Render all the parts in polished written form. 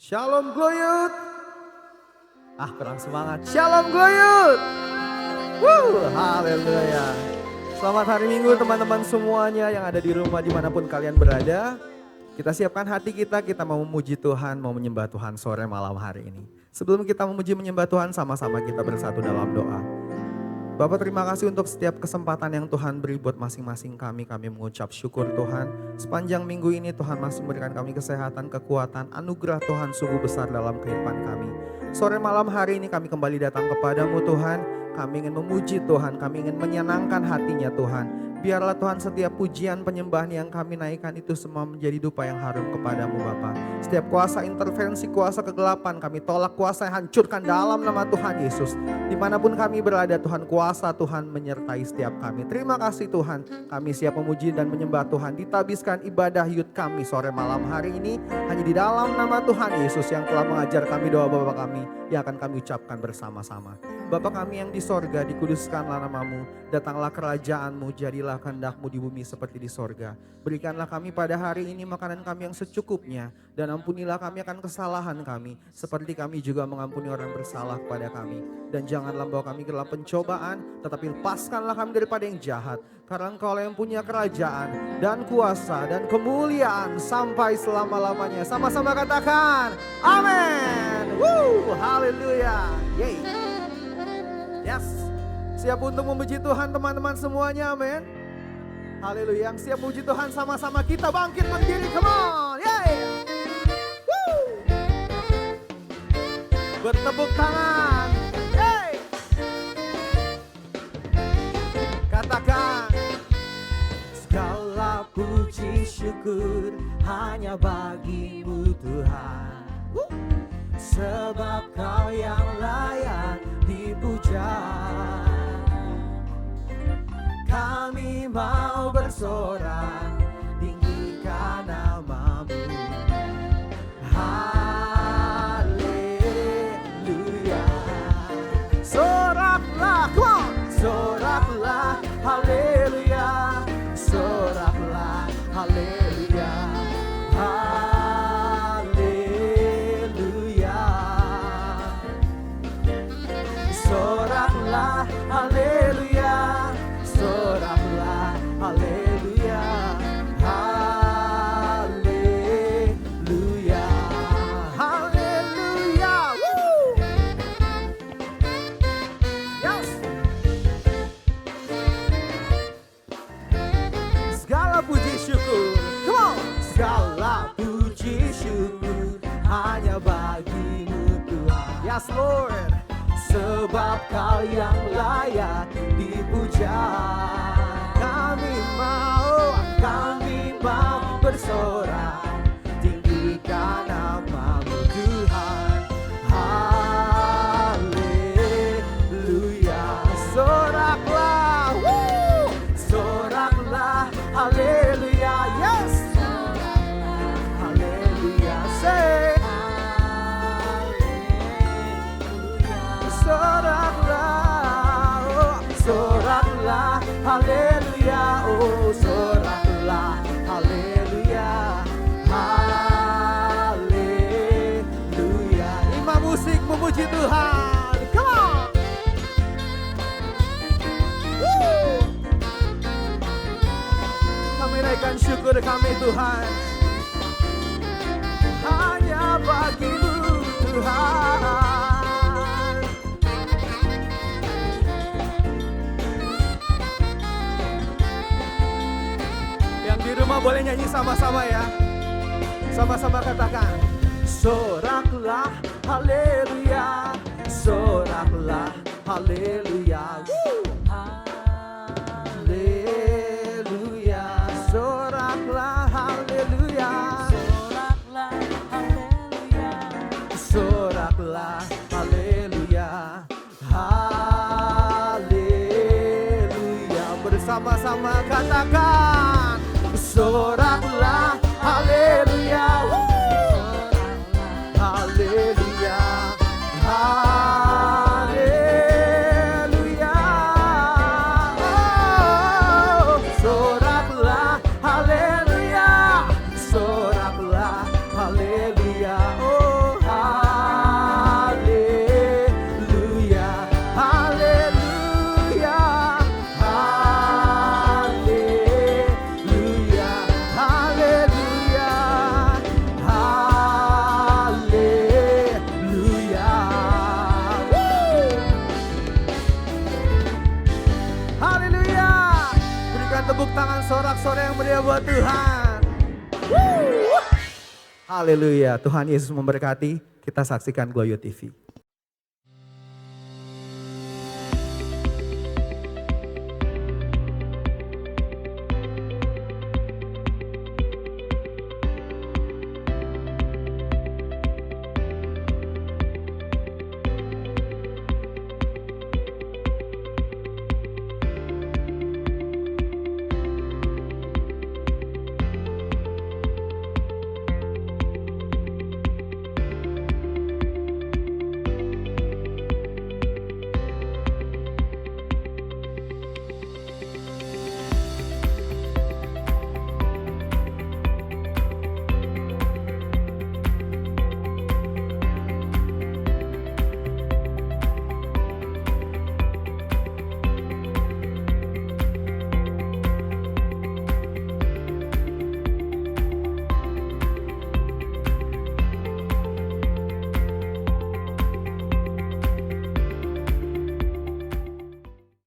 Shalom Gloyut. Kurang semangat. Shalom Gloyut. Haleluya. Selamat hari Minggu teman-teman semuanya yang ada di rumah dimanapun kalian berada. Kita siapkan hati kita mau memuji Tuhan, mau menyembah Tuhan sore malam hari ini. Sebelum kita memuji menyembah Tuhan, sama-sama kita bersatu dalam doa. Bapak, terima kasih untuk setiap kesempatan yang Tuhan beri buat masing-masing kami. Kami mengucap syukur Tuhan. Sepanjang minggu ini Tuhan masih memberikan kami kesehatan, kekuatan, anugerah Tuhan sungguh besar dalam kehidupan kami. Sore malam hari ini kami kembali datang kepadamu Tuhan. Kami ingin memuji Tuhan, kami ingin menyenangkan hatinya Tuhan. Biarlah Tuhan setiap pujian penyembahan yang kami naikkan itu semua menjadi dupa yang harum kepadamu Bapa. Setiap kuasa intervensi, kuasa kegelapan kami tolak, kuasa yang hancurkan dalam nama Tuhan Yesus. Dimanapun kami berada Tuhan, kuasa Tuhan menyertai setiap kami. Terima kasih Tuhan, kami siap memuji dan menyembah Tuhan. Ditabiskan ibadah yud kami sore malam hari ini hanya di dalam nama Tuhan Yesus yang telah mengajar kami doa Bapa kami yang akan kami ucapkan bersama-sama. Bapa kami yang di sorga, dikuduskanlah namamu, datanglah kerajaanmu, jadilah kehendak-mu di bumi seperti di sorga. Berikanlah kami pada hari ini makanan kami yang secukupnya, dan ampunilah kami akan kesalahan kami, seperti kami juga mengampuni orang bersalah kepada kami. Dan janganlah membawa kami ke dalam pencobaan, tetapi lepaskanlah kami daripada yang jahat. Karena Engkau yang punya kerajaan dan kuasa dan kemuliaan sampai selama-lamanya. Sama-sama katakan, amin. Haleluya. Yes, siap untuk memuji Tuhan teman-teman semuanya, amin. Haleluya, yang siap memuji Tuhan sama-sama kita bangkit berdiri, come on. Bertepuk tangan. Katakan, segala puji syukur hanya bagimu Tuhan. Sebab Kau yang layak dipuja. Kami mau bersorak, tinggikan namamu. Haleluya. Soraklah, come on. Soraklah, haleluya. Soraklah, haleluya. Soraklah, haleluya. Soraklah, haleluya. Haleluya. Haleluya. Yes. Segala puji syukur, come on. Segala puji syukur hanya bagimu Tuhan. Yes Lord. Sebab Kau yang layak dipuja. Kami mau bersorak, tinggikan namamu Tuhan. Haleluya. Soraklah, soraklah, haleluya. Yes. Haleluya. Say. Soraklah, oh, soraklah, haleluya, oh, soraklah, haleluya, haleluya. Imam musik memuji Tuhan, come on. Kami naikkan syukur kami Tuhan, hanya bagimu Tuhan. Di rumah boleh nyanyi sama-sama ya. Sama-sama katakan, soraklah, haleluya. Soraklah, haleluya. Haleluya. Soraklah, haleluya. Soraklah, haleluya. Soraklah, haleluya. Haleluya. Bersama-sama katakan, soraklah, haleluya. Haleluya. Haleluya. Oh, soraklah, haleluya. Soraklah, haleluya. Oh, tepuk tangan sorak-sorai yang meriah buat Tuhan. Haleluya, Tuhan Yesus memberkati. Kita saksikan Gloyo TV.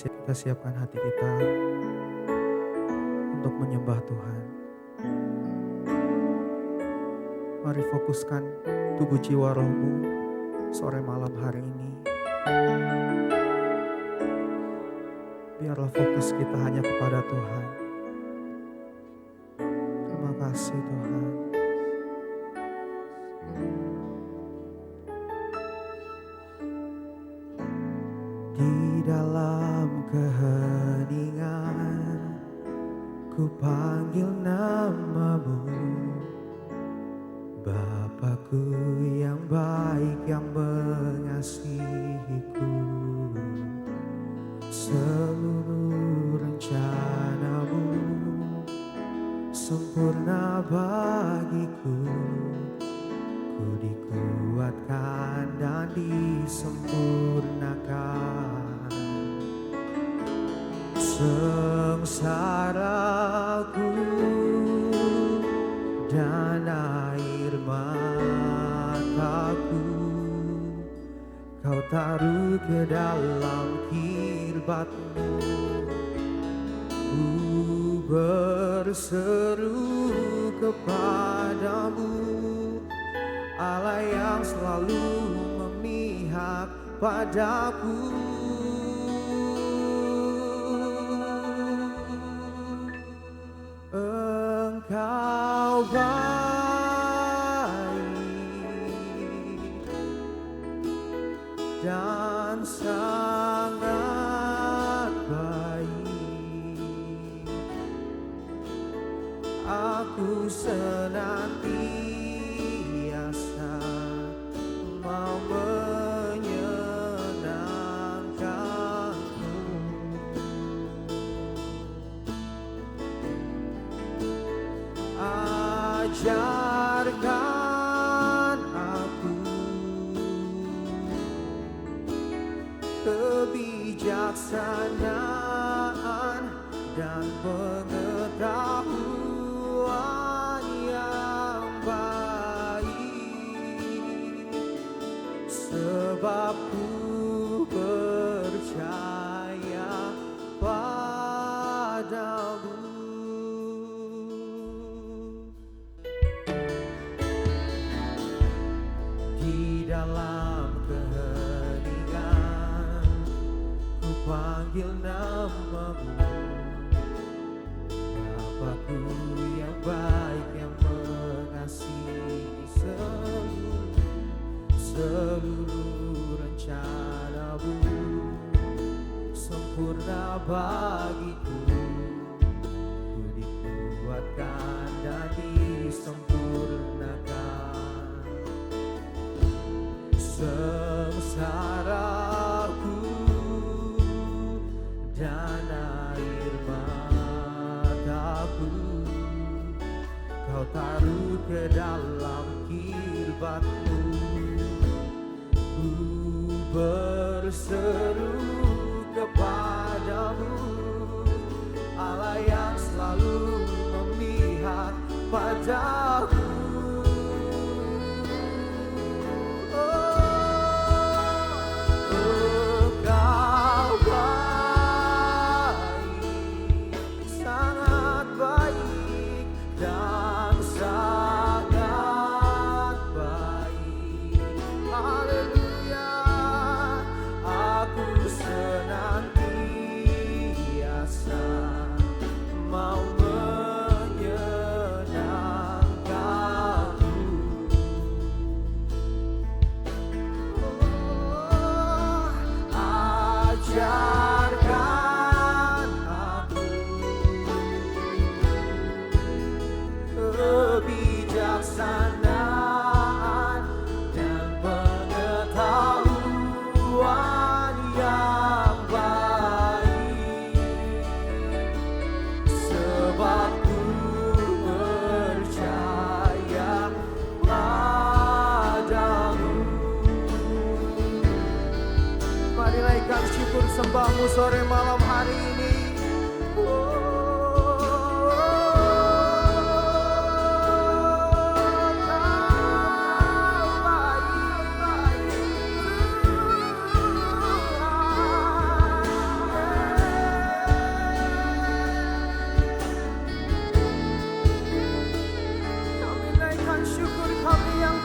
Kita siapkan hati kita untuk menyembah Tuhan. Mari fokuskan tubuh jiwa rohmu sore malam hari ini. Biarlah fokus kita hanya kepada Tuhan. Terima kasih Tuhan. Di dalam keheningan ku panggil namamu, Bapakku yang baik yang mengasihiku. Seluruh rencanamu sempurna bagiku. Ku dikuatkan dan disempurnakan. Sengsaraku dan air mataku Kau taruh ke dalam kirbatmu. Ku berseru kepadamu, Allah yang selalu memihak padaku. Engkau baik dan sangat baik. Aku senantiasa mau menyenangkanmu. Ajarkan aku kebijaksanaan dan pengetahuan yang baik, sebab ku percaya padamu. Di dalam keheningan ku panggil namamu, Bapakku yang baik yang mengasihi. Seluruh rencanamu sempurna bagiku. Ku dikuatkan dan disempurnakan. Sengsaraku dan air mataku Kau taruh ke dalam kirbatmu. Ku berseru kepadamu, Allah yang selalu memihak padaku. Engkau baik, sangat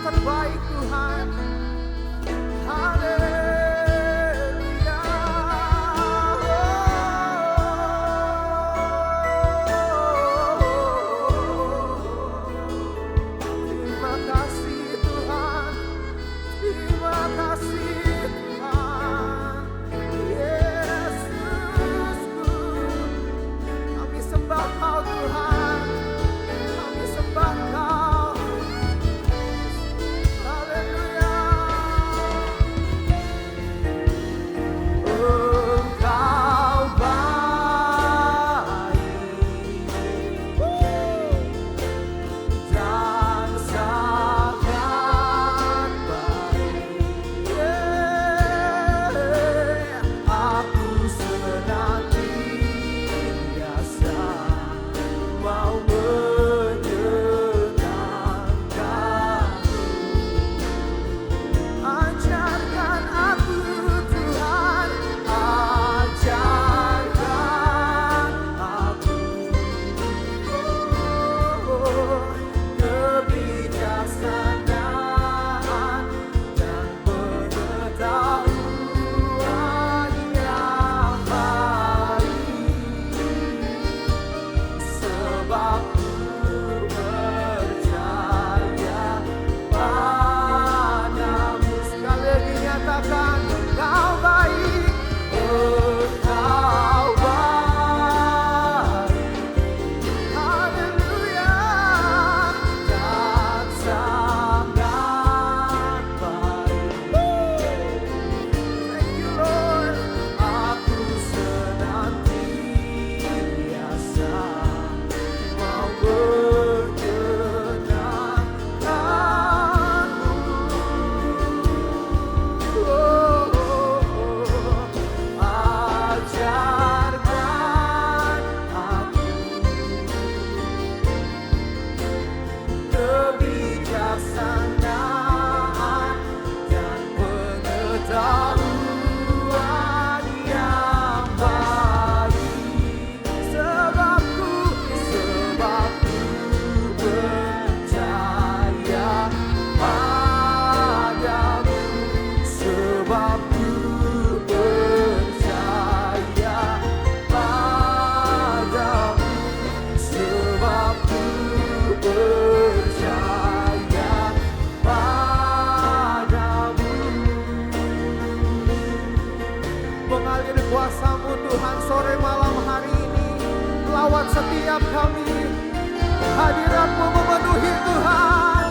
terbaik Tuhan. Haleluya. Terima kasih Tuhan. Terima kasih Tuhan. Yesusku. Kami sembah Kau Tuhan. Kami sembah Kau. Haleluya. Engkau baik dan sangat baik. Aku senantiasa mau menyenangkan-Mu. Ajarkan aku Tuhan, ajarkan aku kebijaksanaan dan pengetahuan yang baik, sebab ku percaya padamu. Sekali lagi nyatakan, Engkau baik, Engkau baik. Haleluya. Dan sangat baik. Thank you Lord. Aku senantiasa mau menyenangkan-Mu. Ajarkan aku kebijaksanaan dan pengetahuan yang baik, sebabku percaya padamu, sebabku percaya padamu, sebabku percaya padamu. Mengalir kuasa-Mu Tuhan sore malam hari ini, lawat setiap kami. Hadirat-Mu memenuhi Tuhan.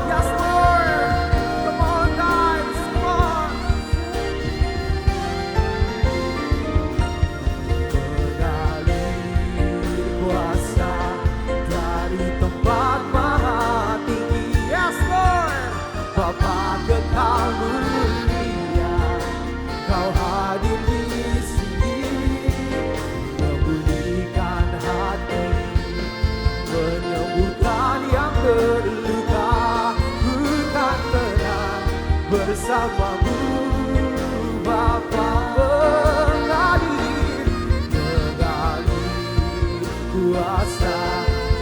Yes Lord. Come on guys, come on. Mengalir kuasa dari tempat maha tinggi. Yes Lord. Bapa kekal mulia, Kau hadir di sini, memulihkan hati, menyembuhkan yang terluka. Ku kan tenang bersama-Mu, Bapa. Mengalir kuasa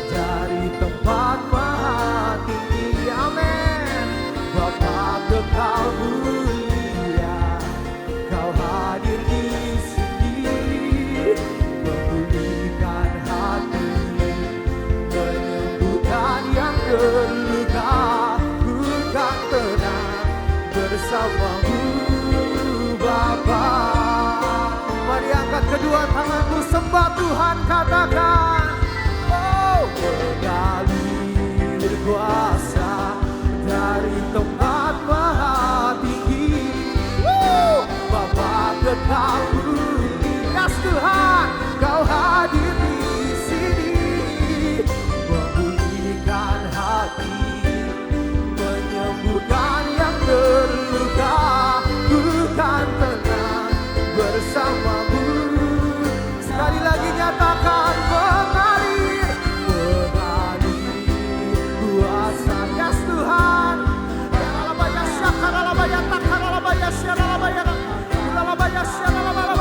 dari tempat maha tinggi. Amin. Bapa kekal mulia, Kau hadir di sini, memulihkan hati, menyembuhkan yang terluka. Ku kan tenang bersama-Mu, Bapa. Mari angkat kedua tanganmu, sembah Tuhan, katakan, oh, mengalir kuasa dari tempat maha tinggi. Bapa kekal mulia, yes Tuhan, Kau hadir di sini, memulihkan hati, menyembuhkan yang terluka. Ku kan tenang bersama-Mu. Sekali lagi nyatakan, mengalir kuasa, yes Tuhan. Alabaya, shakaralabaya, takaralabaya, syaralabaya, ilalabaya, syaralabaya.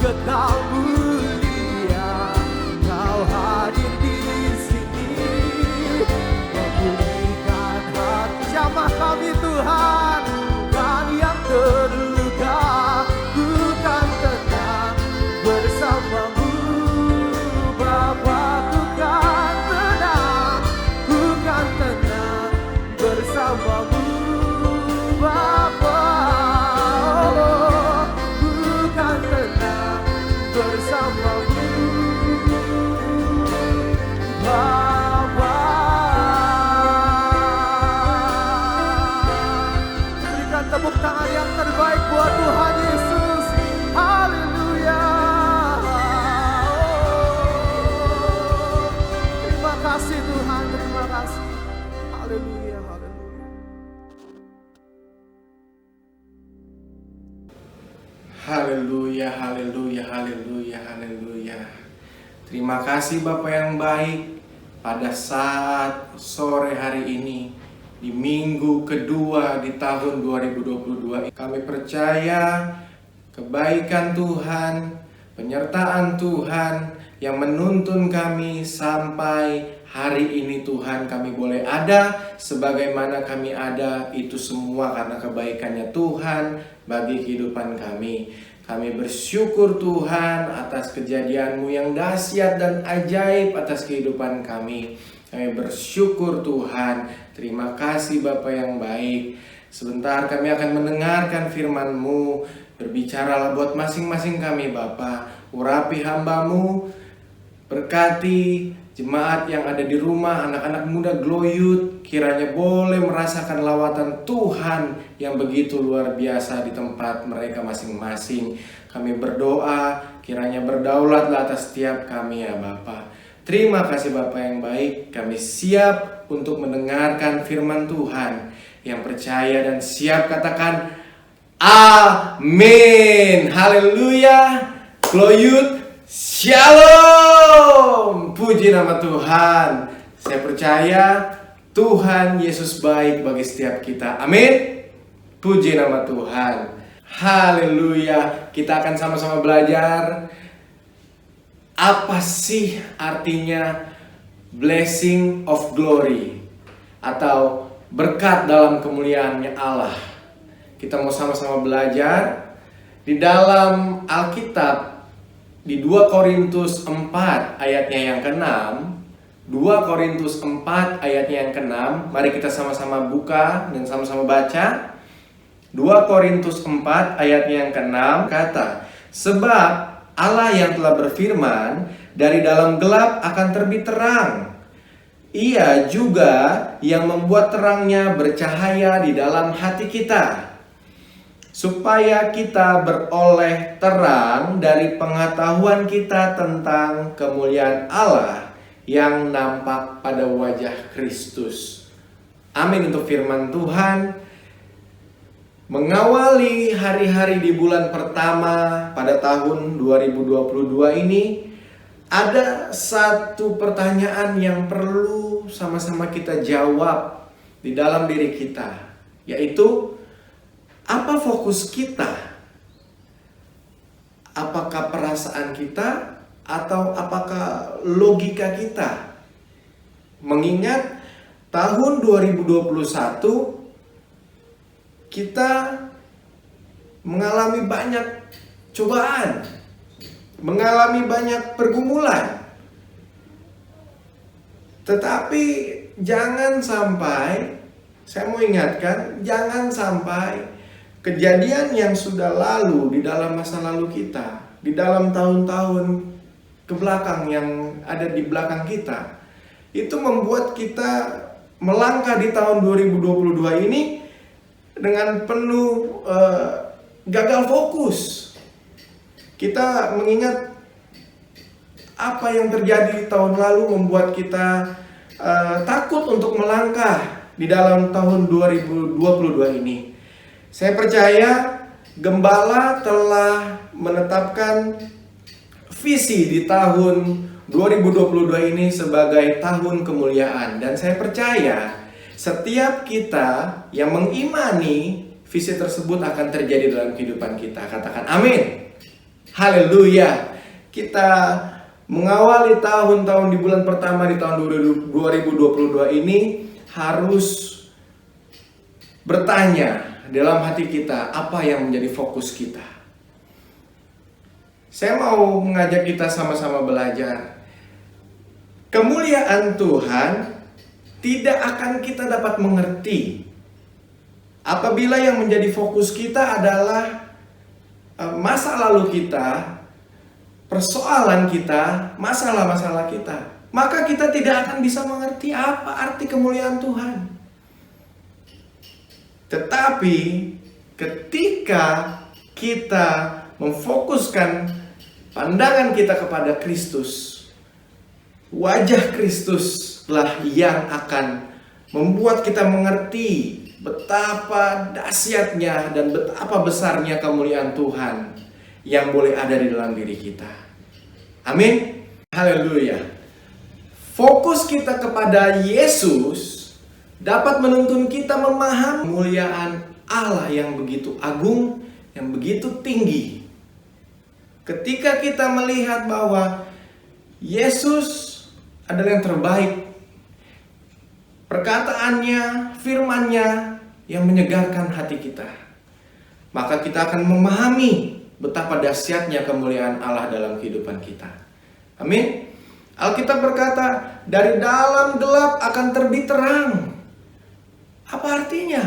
kekal mulia. Kau hadir di sini, memulihkan hati. Jamah kami Tuhan, kan yang terluka, ku kan tenang bersamamu. Bapa, ku kan tenang, ku kan tenang bersamamu. Bapa, oh, ku kan tenang bersamamu. Bapa, berikan tepuk tangan yang terbaik buat Tuhan Yesus. Haleluya. Terima kasih Tuhan, terima kasih. Haleluya, haleluya. Haleluya, haleluya, haleluya, haleluya. Terima kasih Bapak yang baik. Pada saat sore hari ini, di minggu kedua di tahun 2022, kami percaya kebaikan Tuhan, penyertaan Tuhan yang menuntun kami sampai hari ini. Tuhan, kami boleh ada sebagaimana kami ada, itu semua karena kebaikannya Tuhan bagi kehidupan kami. Kami bersyukur Tuhan atas kejadian-Mu yang dahsyat dan ajaib atas kehidupan kami. Kami bersyukur Tuhan. Terima kasih Bapa yang baik. Sebentar kami akan mendengarkan firman-Mu. Berbicaralah buat masing-masing kami Bapa. Urapi hamba-Mu. Berkati jemaat yang ada di rumah, anak-anak muda Glow Youth, kiranya boleh merasakan lawatan Tuhan yang begitu luar biasa di tempat mereka masing-masing. Kami berdoa, kiranya berdaulatlah atas setiap kami ya Bapa. Terima kasih Bapa yang baik, kami siap untuk mendengarkan firman Tuhan. Yang percaya dan siap katakan amin. Haleluya. Glow Youth, Shalom. Puji nama Tuhan. Saya percaya Tuhan Yesus baik bagi setiap kita. Amin. Puji nama Tuhan. Haleluya. Kita akan sama-sama belajar apa sih artinya blessing of glory atau berkat dalam kemuliaannya Allah. Kita mau sama-sama belajar di dalam Alkitab. Di 2 Korintus 4 ayatnya yang ke-6, 2 Korintus 4 ayatnya yang ke-6, mari kita sama-sama buka dan sama-sama baca. 2 Korintus 4 ayatnya yang ke-6 kata, sebab Allah yang telah berfirman, dari dalam gelap akan terbit terang. Ia juga yang membuat terangnya bercahaya di dalam hati kita, supaya kita beroleh terang dari pengetahuan kita tentang kemuliaan Allah yang nampak pada wajah Kristus. Amin untuk firman Tuhan. Mengawali hari-hari di bulan pertama pada tahun 2022 ini, ada satu pertanyaan yang perlu sama-sama kita jawab di dalam diri kita, yaitu apa fokus kita? Apakah perasaan kita atau apakah logika kita? Mengingat tahun 2021 kita mengalami banyak cobaan, mengalami banyak pergumulan. Tetapi jangan sampai, saya mau ingatkan, jangan sampai kejadian yang sudah lalu di dalam masa lalu kita, di dalam tahun-tahun ke belakang yang ada di belakang kita, itu membuat kita melangkah di tahun 2022 ini dengan penuh gagal fokus. Kita mengingat apa yang terjadi di tahun lalu membuat kita takut untuk melangkah di dalam tahun 2022 ini. Saya percaya Gembala telah menetapkan visi di tahun 2022 ini sebagai tahun kemuliaan. Dan saya percaya setiap kita yang mengimani visi tersebut akan terjadi dalam kehidupan kita. Katakan amin. Haleluya. Kita mengawali tahun-tahun di bulan pertama di tahun 2022 ini harus bertanya dalam hati kita, apa yang menjadi fokus kita. Saya mau mengajak kita sama-sama belajar. Kemuliaan Tuhan tidak akan kita dapat mengerti apabila yang menjadi fokus kita adalah masa lalu kita, persoalan kita, masalah-masalah kita. Maka kita tidak akan bisa mengerti apa arti kemuliaan Tuhan. Tetapi ketika kita memfokuskan pandangan kita kepada Kristus, wajah Kristuslah yang akan membuat kita mengerti betapa dahsyatnya dan betapa besarnya kemuliaan Tuhan yang boleh ada di dalam diri kita. Amin. Haleluya. Fokus kita kepada Yesus dapat menuntun kita memahami kemuliaan Allah yang begitu agung, yang begitu tinggi. Ketika kita melihat bahwa Yesus adalah yang terbaik, perkataannya, firman-Nya yang menyegarkan hati kita, maka kita akan memahami betapa dahsyatnya kemuliaan Allah dalam kehidupan kita. Amin. Alkitab berkata, dari dalam gelap akan terbit terang. Apa artinya?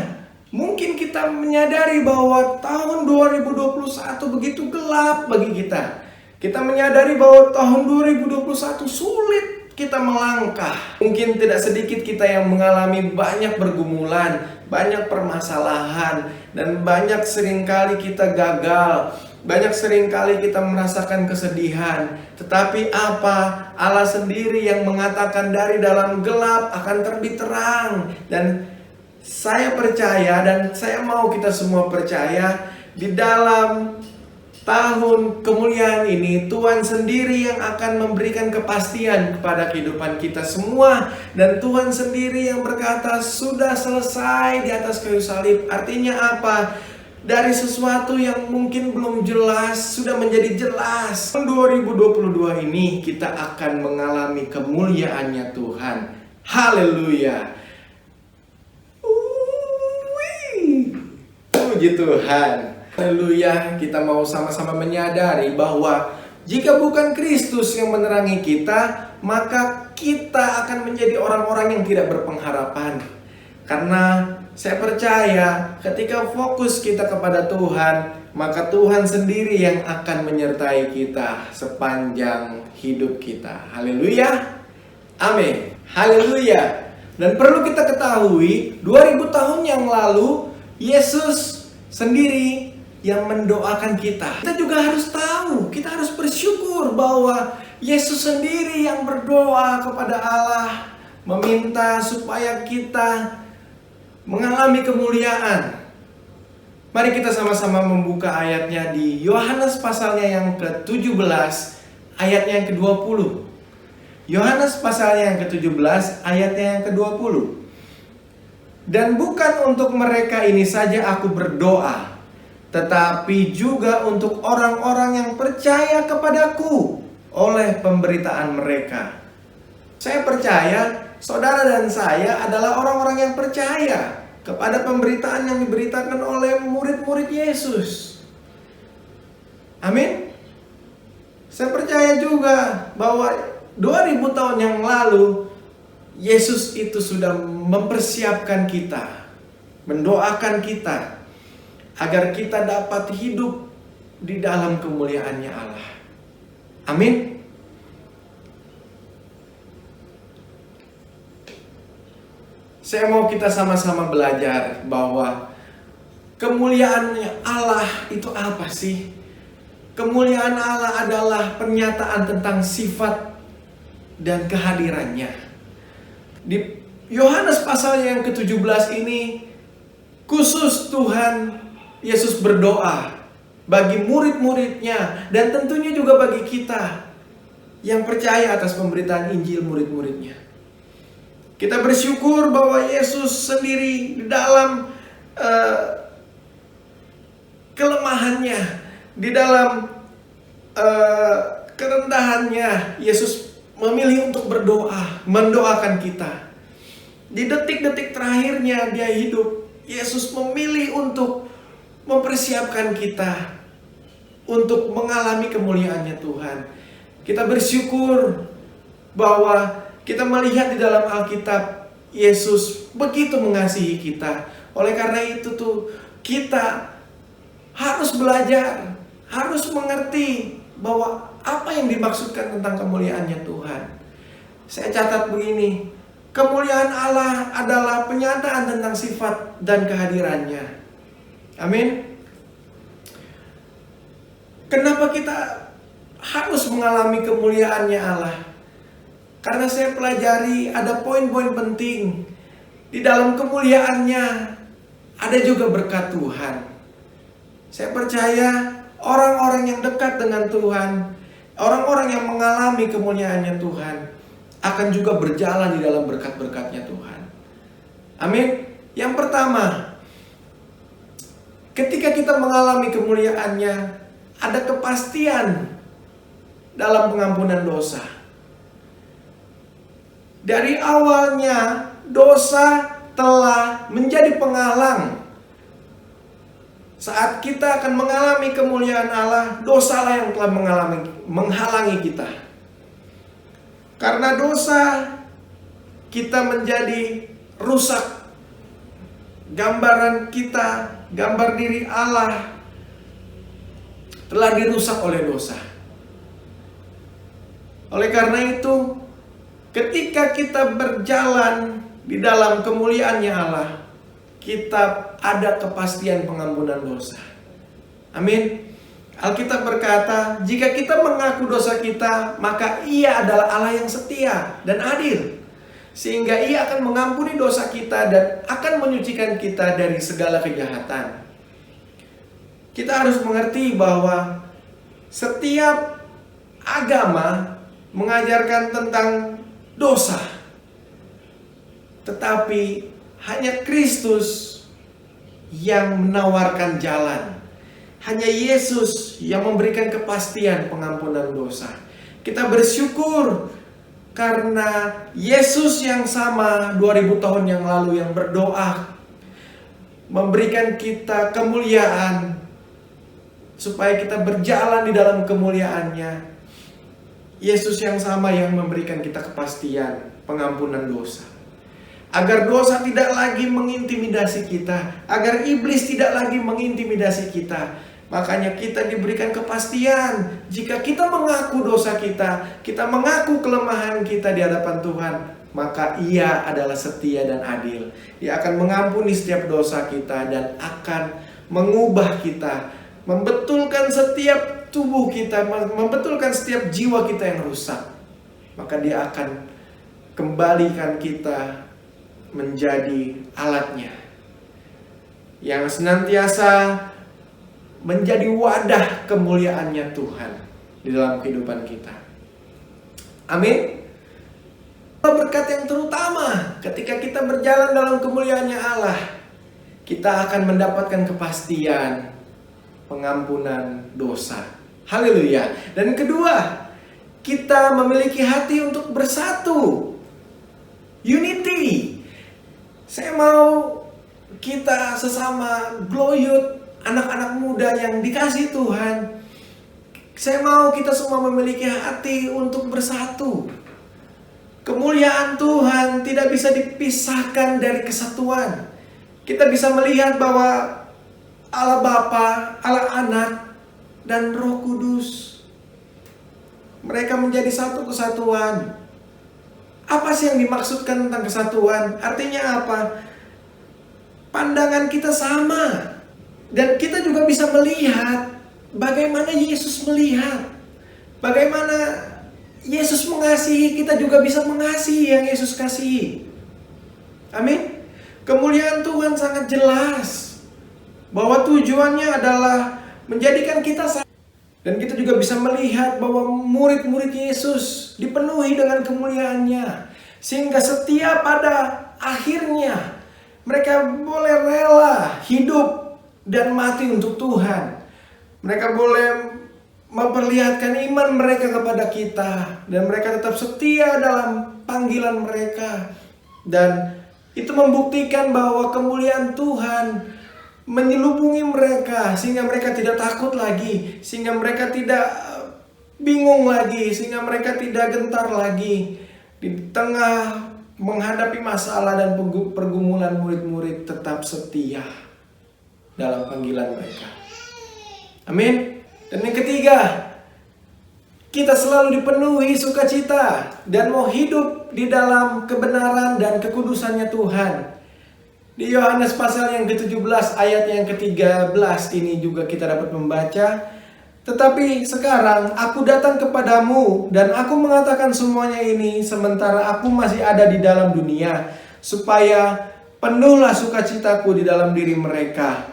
Mungkin kita menyadari bahwa tahun 2021 begitu gelap bagi kita. Kita menyadari bahwa tahun 2021 sulit kita melangkah. Mungkin tidak sedikit kita yang mengalami banyak pergumulan, banyak permasalahan, dan banyak seringkali kita gagal. Banyak seringkali kita merasakan kesedihan. Tetapi apa? Allah sendiri yang mengatakan dari dalam gelap akan terbit terang. Dan saya percaya dan saya mau kita semua percaya, di dalam tahun kemuliaan ini Tuhan sendiri yang akan memberikan kepastian kepada kehidupan kita semua. Dan Tuhan sendiri yang berkata sudah selesai di atas kayu salib. Artinya apa? Dari sesuatu yang mungkin belum jelas sudah menjadi jelas. Tahun 2022 ini kita akan mengalami kemuliaannya Tuhan. Haleluya. Puji Tuhan. Haleluya. Kita mau sama-sama menyadari bahwa jika bukan Kristus yang menerangi kita, maka kita akan menjadi orang-orang yang tidak berpengharapan. Karena saya percaya ketika fokus kita kepada Tuhan, maka Tuhan sendiri yang akan menyertai kita sepanjang hidup kita. Haleluya. Amin. Haleluya. Dan perlu kita ketahui, 2000 tahun yang lalu Yesus sendiri yang mendoakan kita. Kita juga harus tahu, kita harus bersyukur bahwa Yesus sendiri yang berdoa kepada Allah, meminta supaya kita mengalami kemuliaan. Mari kita sama-sama membuka ayatnya di Yohanes pasalnya yang ke-17, ayatnya yang ke-20. Yohanes pasalnya yang ke-17, ayatnya yang ke-20. Dan bukan untuk mereka ini saja aku berdoa, tetapi juga untuk orang-orang yang percaya kepadaku oleh pemberitaan mereka. Saya percaya saudara dan saya adalah orang-orang yang percaya kepada pemberitaan yang diberitakan oleh murid-murid Yesus. Amin. Saya percaya juga bahwa 2000 tahun yang lalu Yesus itu sudah mempersiapkan kita, mendoakan kita agar kita dapat hidup di dalam kemuliaannya Allah. Amin. Saya mau kita sama-sama belajar bahwa kemuliaannya Allah itu apa sih? Kemuliaan Allah adalah pernyataan tentang sifat dan kehadirannya. Di Yohanes pasal yang ke-17 ini khusus Tuhan Yesus berdoa bagi murid-muridnya dan tentunya juga bagi kita yang percaya atas pemberitaan Injil murid-muridnya. Kita bersyukur bahwa Yesus sendiri di dalam kelemahannya, di dalam kerendahannya, Yesus memilih untuk berdoa, mendoakan kita. Di detik-detik terakhirnya dia hidup, Yesus memilih untuk mempersiapkan kita untuk mengalami kemuliaannya Tuhan. Kita bersyukur bahwa kita melihat di dalam Alkitab, Yesus begitu mengasihi kita. Oleh karena itu kita harus belajar, harus mengerti bahwa apa yang dimaksudkan tentang kemuliaannya Tuhan. Saya catat begini, kemuliaan Allah adalah penyataan tentang sifat dan kehadirannya. Amin. Kenapa kita harus mengalami kemuliaannya Allah? Karena saya pelajari ada poin-poin penting. Di dalam kemuliaannya ada juga berkat Tuhan. Saya percaya orang-orang yang dekat dengan Tuhan, orang-orang yang mengalami kemuliaannya Tuhan, akan juga berjalan di dalam berkat-berkatnya Tuhan. Amin. Yang pertama, ketika kita mengalami kemuliaannya, ada kepastian dalam pengampunan dosa. Dari awalnya, dosa telah menjadi penghalang. Saat kita akan mengalami kemuliaan Allah, dosalah yang telah menghalangi kita. Karena dosa, kita menjadi rusak. Gambaran kita, gambar diri Allah telah dirusak oleh dosa. Oleh karena itu, ketika kita berjalan di dalam kemuliaannya Allah, kita ada kepastian pengampunan dosa. Amin. Alkitab berkata, jika kita mengaku dosa kita, maka Ia adalah Allah yang setia dan adil, sehingga Ia akan mengampuni dosa kita dan akan menyucikan kita dari segala kejahatan. Kita harus mengerti bahwa setiap agama mengajarkan tentang dosa, tetapi hanya Kristus yang menawarkan jalan. Hanya Yesus yang memberikan kepastian pengampunan dosa. Kita bersyukur karena Yesus yang sama 2000 tahun yang lalu yang berdoa memberikan kita kemuliaan supaya kita berjalan di dalam kemuliaannya. Yesus yang sama yang memberikan kita kepastian pengampunan dosa. Agar dosa tidak lagi mengintimidasi kita, agar iblis tidak lagi mengintimidasi kita. Makanya kita diberikan kepastian. Jika kita mengaku dosa kita mengaku kelemahan kita di hadapan Tuhan, maka Ia adalah setia dan adil. Ia akan mengampuni setiap dosa kita dan akan mengubah kita, membetulkan setiap tubuh kita, membetulkan setiap jiwa kita yang rusak. Maka Dia akan kembalikan kita menjadi alatnya yang senantiasa menjadi wadah kemuliaannya Tuhan di dalam kehidupan kita. Amin. Berkat yang terutama ketika kita berjalan dalam kemuliaannya Allah, kita akan mendapatkan kepastian pengampunan dosa. Haleluya. Dan kedua, kita memiliki hati untuk bersatu. Unity. Saya mau kita sesama Glow Youth, anak-anak muda yang dikasih Tuhan, saya mau kita semua memiliki hati untuk bersatu. Kemuliaan Tuhan tidak bisa dipisahkan dari kesatuan. Kita bisa melihat bahwa Allah Bapa, Allah Anak, dan Roh Kudus, mereka menjadi satu kesatuan. Apa sih yang dimaksudkan tentang kesatuan? Artinya apa? Pandangan kita sama. Dan kita juga bisa melihat bagaimana Yesus melihat. Bagaimana Yesus mengasihi, kita juga bisa mengasihi yang Yesus kasihi. Amin. Kemuliaan Tuhan sangat jelas bahwa tujuannya adalah menjadikan kita sama. Dan kita juga bisa melihat bahwa murid-murid Yesus dipenuhi dengan kemuliaannya. Sehingga setiap pada akhirnya mereka boleh rela hidup dan mati untuk Tuhan. Mereka boleh memperlihatkan iman mereka kepada kita, dan mereka tetap setia dalam panggilan mereka, dan itu membuktikan bahwa kemuliaan Tuhan menyelubungi mereka sehingga mereka tidak takut lagi, sehingga mereka tidak bingung lagi, sehingga mereka tidak gentar lagi di tengah menghadapi masalah dan pergumulan. Murid-murid tetap setia dalam panggilan mereka. Amin. Dan yang ketiga, kita selalu dipenuhi sukacita dan mau hidup di dalam kebenaran dan kekudusannya Tuhan. Di Yohanes pasal yang ke-17 ayat yang ke-13 ini juga kita dapat membaca, tetapi sekarang aku datang kepadamu dan aku mengatakan semuanya ini sementara aku masih ada di dalam dunia, supaya penuhlah sukacitaku di dalam diri mereka.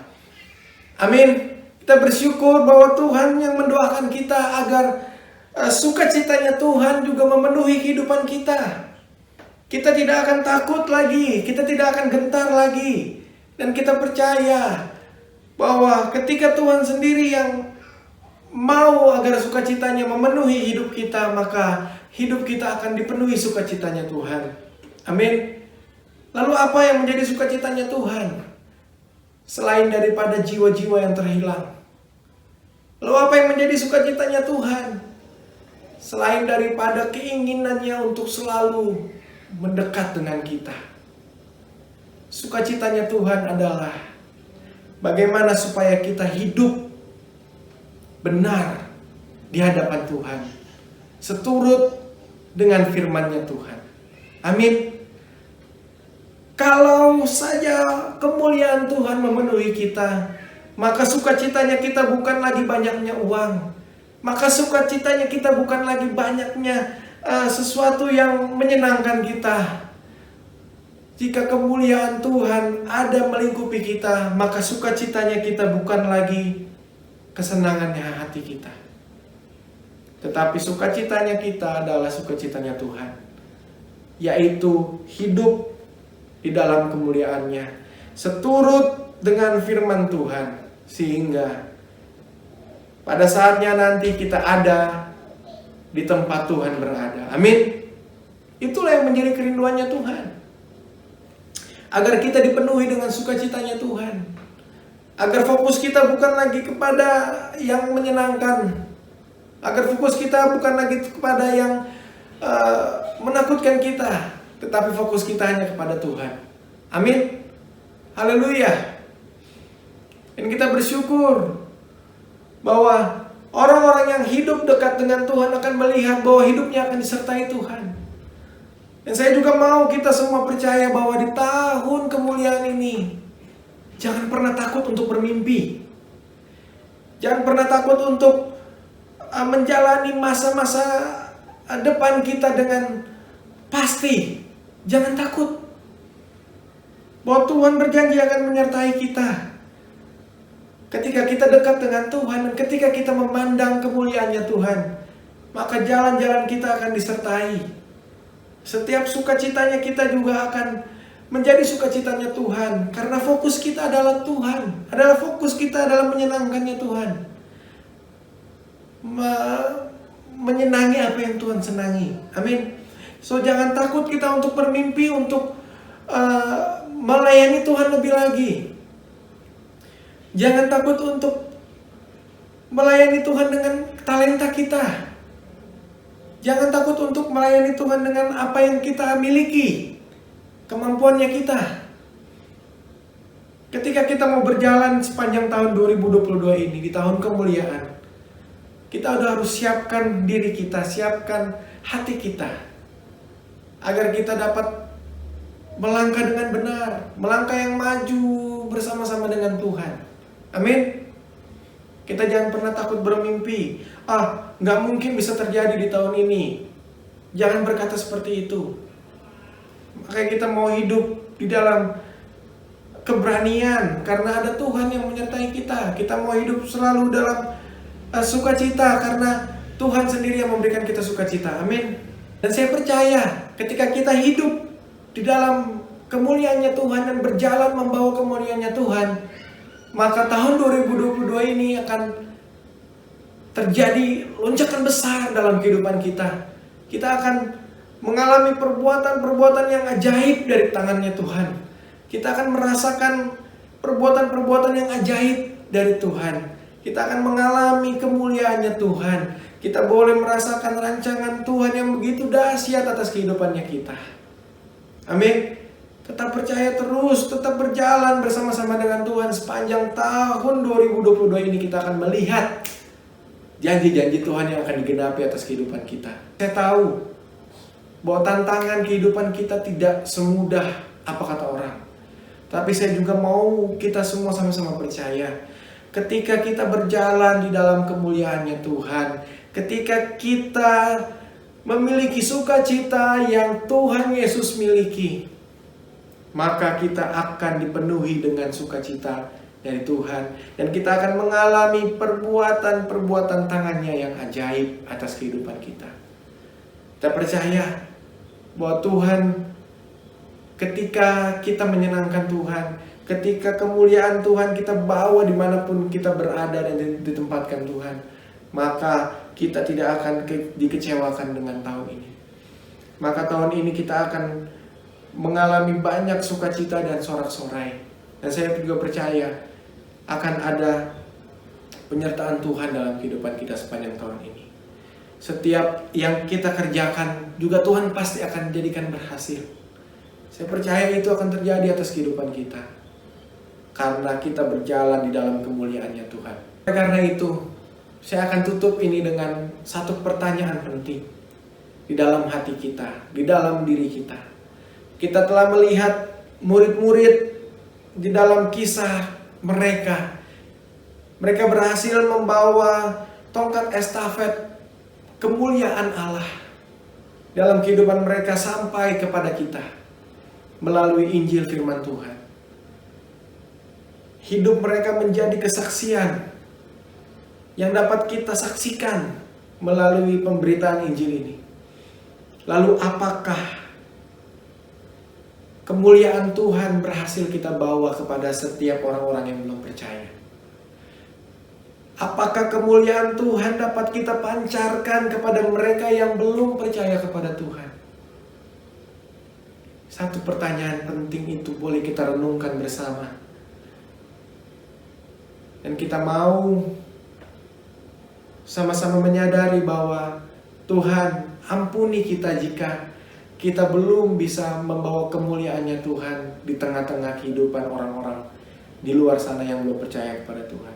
Amin. Kita bersyukur bahwa Tuhan yang mendoakan kita agar sukacitanya Tuhan juga memenuhi kehidupan kita. Kita tidak akan takut lagi, kita tidak akan gentar lagi. Dan kita percaya bahwa ketika Tuhan sendiri yang mau agar sukacitanya memenuhi hidup kita, maka hidup kita akan dipenuhi sukacitanya Tuhan. Amin. Lalu apa yang menjadi sukacitanya Tuhan? Selain daripada jiwa-jiwa yang terhilang. Lalu apa yang menjadi sukacitanya Tuhan? Selain daripada keinginannya untuk selalu mendekat dengan kita. Sukacitanya Tuhan adalah bagaimana supaya kita hidup benar di hadapan Tuhan, seturut dengan firman-Nya Tuhan. Amin. Kalau saja kemuliaan Tuhan memenuhi kita, maka sukacitanya kita bukan lagi banyaknya uang, maka sukacitanya kita bukan lagi banyaknya sesuatu yang menyenangkan kita. Jika kemuliaan Tuhan ada melingkupi kita, maka sukacitanya kita bukan lagi kesenangannya hati kita, tetapi sukacitanya kita adalah sukacitanya Tuhan, yaitu hidup di dalam kemuliaannya, seturut dengan firman Tuhan, sehingga pada saatnya nanti kita ada di tempat Tuhan berada. Amin. Itulah yang menjadi kerinduannya Tuhan, agar kita dipenuhi dengan sukacitanya Tuhan, agar fokus kita bukan lagi kepada yang menyenangkan, agar fokus kita bukan lagi kepada yang menakutkan kita, tetapi fokus kita hanya kepada Tuhan. Amin. Haleluya. Dan kita bersyukur bahwa orang-orang yang hidup dekat dengan Tuhan akan melihat bahwa hidupnya akan disertai Tuhan. Dan saya juga mau kita semua percaya bahwa di tahun kemuliaan ini, jangan pernah takut untuk bermimpi. Jangan pernah takut untuk menjalani masa-masa depan kita dengan pasti. Jangan takut bahwa Tuhan berjanji akan menyertai kita. Ketika kita dekat dengan Tuhan dan ketika kita memandang kemuliaannya Tuhan, maka jalan-jalan kita akan disertai. Setiap sukacitanya kita juga akan menjadi sukacitanya Tuhan, karena fokus kita adalah Tuhan, adalah fokus kita adalah menyenangkannya Tuhan, menyenangi apa yang Tuhan senangi. Amin. So jangan takut kita untuk bermimpi, untuk melayani Tuhan lebih lagi. Jangan takut untuk melayani Tuhan dengan talenta kita. Jangan takut untuk melayani Tuhan dengan apa yang kita miliki, kemampuannya kita. Ketika kita mau berjalan sepanjang tahun 2022 ini, di tahun kemuliaan, kita udah harus siapkan diri kita, siapkan hati kita, agar kita dapat melangkah dengan benar, melangkah yang maju bersama-sama dengan Tuhan. Amin. Kita jangan pernah takut bermimpi. Gak mungkin bisa terjadi di tahun ini. Jangan berkata seperti itu. Makanya kita mau hidup di dalam keberanian, karena ada Tuhan yang menyertai kita. Kita mau hidup selalu dalam sukacita, karena Tuhan sendiri yang memberikan kita sukacita. Amin. Dan saya percaya ketika kita hidup di dalam kemuliaannya Tuhan dan berjalan membawa kemuliaannya Tuhan, maka tahun 2022 ini akan terjadi lonjakan besar dalam kehidupan kita. Kita akan mengalami perbuatan-perbuatan yang ajaib dari tangannya Tuhan. Kita akan merasakan perbuatan-perbuatan yang ajaib dari Tuhan. Kita akan mengalami kemuliaannya Tuhan. Kita boleh merasakan rancangan Tuhan yang begitu dahsyat atas kehidupannya kita. Amin. Tetap percaya terus, tetap berjalan bersama-sama dengan Tuhan. Sepanjang tahun 2022 ini kita akan melihat janji-janji Tuhan yang akan digenapi atas kehidupan kita. Saya tahu bahwa tantangan kehidupan kita tidak semudah apa kata orang. Tapi saya juga mau kita semua sama-sama percaya. Ketika kita berjalan di dalam kemuliaannya Tuhan, ketika kita memiliki sukacita yang Tuhan Yesus miliki, maka kita akan dipenuhi dengan sukacita dari Tuhan. Dan kita akan mengalami perbuatan-perbuatan tangannya yang ajaib atas kehidupan kita. Kita percaya bahwa Tuhan, ketika kita menyenangkan Tuhan, ketika kemuliaan Tuhan kita bawa dimanapun kita berada dan ditempatkan Tuhan, maka kita tidak akan dikecewakan dengan tahun ini. Maka tahun ini kita akan mengalami banyak sukacita dan sorak-sorai. Dan saya juga percaya akan ada penyertaan Tuhan dalam kehidupan kita sepanjang tahun ini. Setiap yang kita kerjakan juga Tuhan pasti akan jadikan berhasil. Saya percaya itu akan terjadi atas kehidupan kita, karena kita berjalan di dalam kemuliaannya Tuhan. Karena itu, saya akan tutup ini dengan satu pertanyaan penting di dalam hati kita, di dalam diri kita. Kita telah melihat murid-murid di dalam kisah mereka. Mereka berhasil membawa tongkat estafet kemuliaan Allah dalam kehidupan mereka sampai kepada kita melalui Injil firman Tuhan. Hidup mereka menjadi kesaksian yang dapat kita saksikan melalui pemberitaan Injil ini. Lalu apakah kemuliaan Tuhan berhasil kita bawa kepada setiap orang-orang yang belum percaya? Apakah kemuliaan Tuhan dapat kita pancarkan kepada mereka yang belum percaya kepada Tuhan? Satu pertanyaan penting itu boleh kita renungkan bersama. Dan kita mau sama-sama menyadari bahwa Tuhan ampuni kita jika kita belum bisa membawa kemuliaannya Tuhan di tengah-tengah kehidupan orang-orang di luar sana yang belum percaya kepada Tuhan.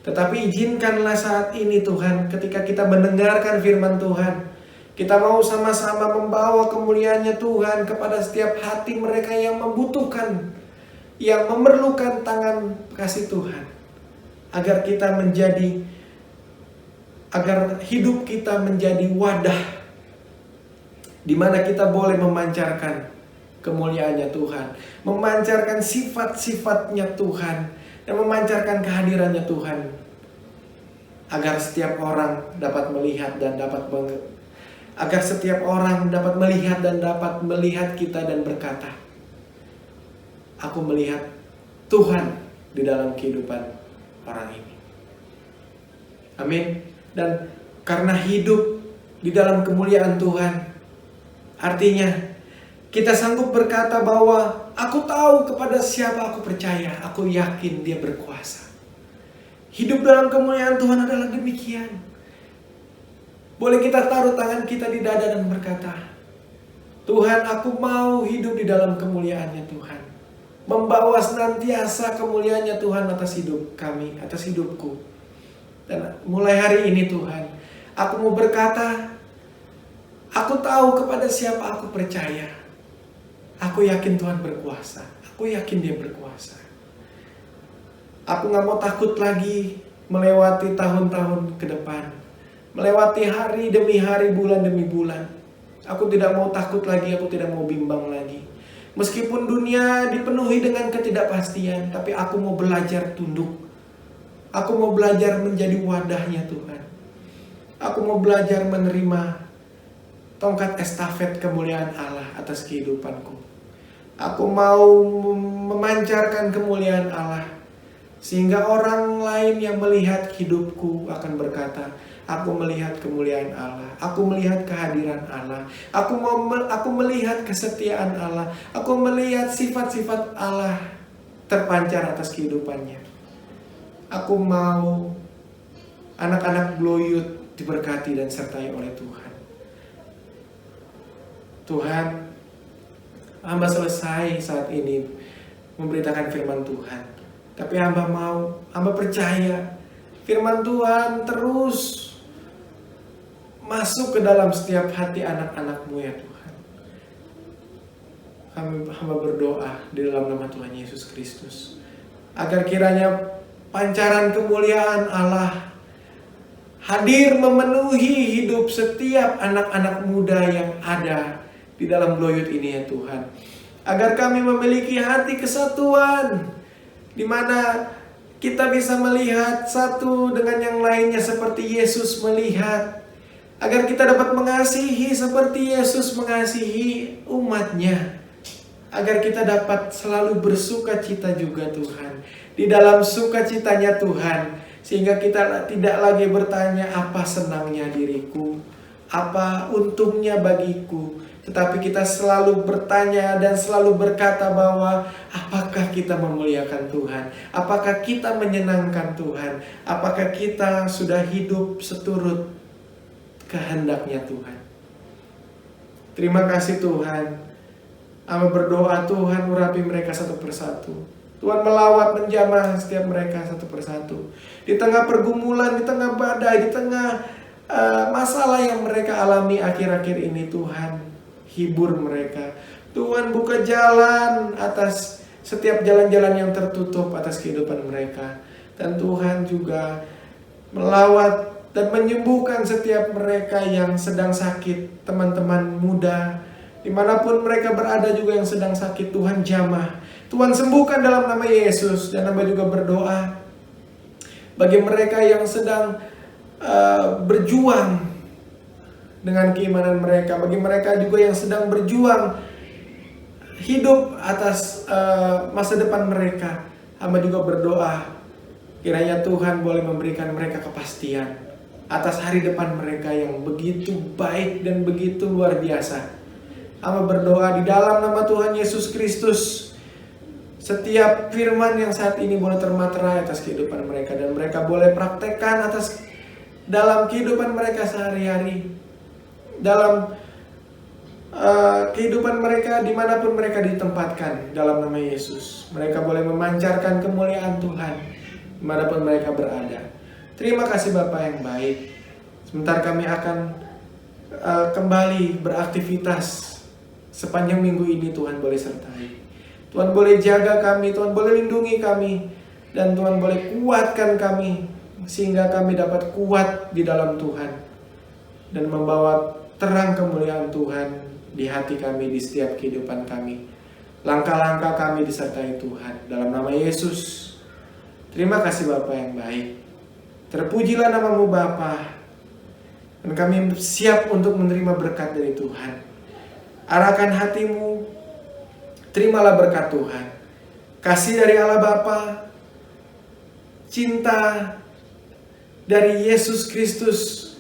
Tetapi izinkanlah saat ini Tuhan, ketika kita mendengarkan firman Tuhan, kita mau sama-sama membawa kemuliaannya Tuhan kepada setiap hati mereka yang membutuhkan, yang memerlukan tangan kasih Tuhan. Agar hidup kita menjadi wadah di mana kita boleh memancarkan kemuliaannya Tuhan, memancarkan sifat-sifatnya Tuhan, dan memancarkan kehadirannya Tuhan, agar setiap orang dapat melihat dan dapat melihat kita dan berkata, aku melihat Tuhan di dalam kehidupan orang ini. Amin. Dan karena hidup di dalam kemuliaan Tuhan, artinya kita sanggup berkata bahwa aku tahu kepada siapa aku percaya, aku yakin dia berkuasa. Hidup dalam kemuliaan Tuhan adalah demikian. Boleh kita taruh tangan kita di dada dan berkata, Tuhan, aku mau hidup di dalam kemuliaannya Tuhan. Membawa senantiasa kemuliaannya Tuhan atas hidup kami, atas hidupku. Dan mulai hari ini Tuhan, aku mau berkata, aku tahu kepada siapa aku percaya. Aku yakin Tuhan berkuasa. Aku yakin dia berkuasa. Aku gak mau takut lagi melewati tahun-tahun ke depan. Melewati hari demi hari, bulan demi bulan. Aku tidak mau takut lagi, aku tidak mau bimbang lagi. Meskipun dunia dipenuhi dengan ketidakpastian, tapi aku mau belajar tunduk. Aku mau belajar menjadi wadahnya Tuhan. Aku mau belajar menerima tongkat estafet kemuliaan Allah atas kehidupanku. Aku mau memancarkan kemuliaan Allah Sehingga orang lain yang melihat hidupku akan berkata, aku melihat kemuliaan Allah, aku melihat kehadiran Allah, aku melihat kesetiaan Allah, aku melihat sifat-sifat Allah terpancar atas kehidupannya. Aku mau anak-anak Gloyut diberkati dan sertai oleh Tuhan. Tuhan, hamba selesai saat ini memberitakan firman Tuhan. Tapi hamba percaya firman Tuhan terus masuk ke dalam setiap hati anak-anak-Mu ya Tuhan. Hamba berdoa di dalam nama Tuhan Yesus Kristus, agar kiranya pancaran kemuliaan Allah hadir memenuhi hidup setiap anak-anak muda yang ada di dalam Gloyut ini ya Tuhan. Agar kami memiliki hati kesatuan, di mana kita bisa melihat satu dengan yang lainnya seperti Yesus melihat. Agar kita dapat mengasihi seperti Yesus mengasihi umatnya. Agar kita dapat selalu bersuka cita juga Tuhan, di dalam sukacitanya Tuhan. Sehingga kita tidak lagi bertanya apa senangnya diriku, apa untungnya bagiku. Tetapi kita selalu bertanya dan selalu berkata bahwa apakah kita memuliakan Tuhan? Apakah kita menyenangkan Tuhan? Apakah kita sudah hidup seturut kehendaknya Tuhan? Terima kasih Tuhan. Hamba berdoa Tuhan urapi mereka satu persatu. Tuhan melawat menjamah setiap mereka satu persatu. Di tengah pergumulan, di tengah badai, di tengah masalah yang mereka alami akhir-akhir ini Tuhan, hibur mereka. Tuhan buka jalan atas setiap jalan-jalan yang tertutup atas kehidupan mereka. Dan Tuhan juga melawat dan menyembuhkan setiap mereka yang sedang sakit. Teman-teman muda dimanapun mereka berada juga yang sedang sakit, Tuhan jamah, Tuhan sembuhkan dalam nama Yesus. Dan hamba juga berdoa bagi mereka yang sedang berjuang dengan keimanan mereka, bagi mereka juga yang sedang berjuang hidup atas masa depan mereka. Hamba juga berdoa kiranya Tuhan boleh memberikan mereka kepastian atas hari depan mereka yang begitu baik dan begitu luar biasa. Hamba berdoa di dalam nama Tuhan Yesus Kristus, setiap firman yang saat ini boleh termaterai atas kehidupan mereka, dan mereka boleh praktekkan atas dalam kehidupan mereka sehari-hari, dalam kehidupan mereka dimanapun mereka ditempatkan. Dalam nama Yesus mereka boleh memancarkan kemuliaan Tuhan dimanapun mereka berada. Terima kasih Bapa yang baik. Sebentar kami akan kembali beraktivitas. Sepanjang minggu ini Tuhan boleh sertai, Tuhan boleh jaga kami, Tuhan boleh lindungi kami, dan Tuhan boleh kuatkan kami sehingga kami dapat kuat di dalam Tuhan dan membawa terang kemuliaan Tuhan di hati kami, di setiap kehidupan kami. Langkah-langkah kami disertai Tuhan dalam nama Yesus. Terima kasih Bapa yang baik. Terpujilah namamu Bapa, dan kami siap untuk menerima berkat dari Tuhan. Arahkan hatimu, terimalah berkat Tuhan. Kasih dari Allah Bapa, cinta dari Yesus Kristus,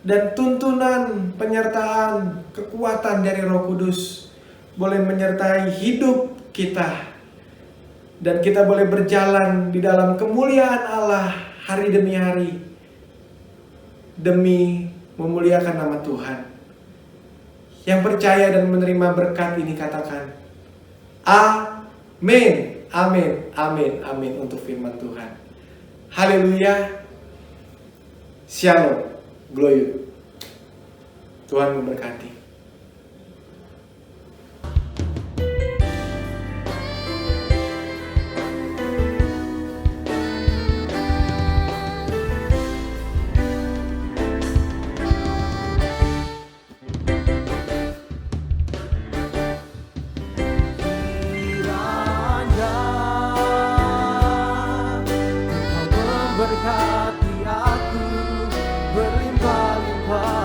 dan tuntunan penyertaan kekuatan dari Roh Kudus boleh menyertai hidup kita. Dan kita boleh berjalan di dalam kemuliaan Allah hari demi hari, demi memuliakan nama Tuhan. Yang percaya dan menerima berkat ini katakan amin, amin, amin, amin untuk firman Tuhan. Haleluya. Shalom, Gloyut. Tuhan memberkati. Berkati aku berlimpah-limpah.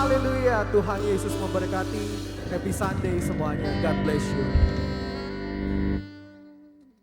Haleluya. Tuhan Yesus memberkati. Happy Sunday semuanya. God bless you.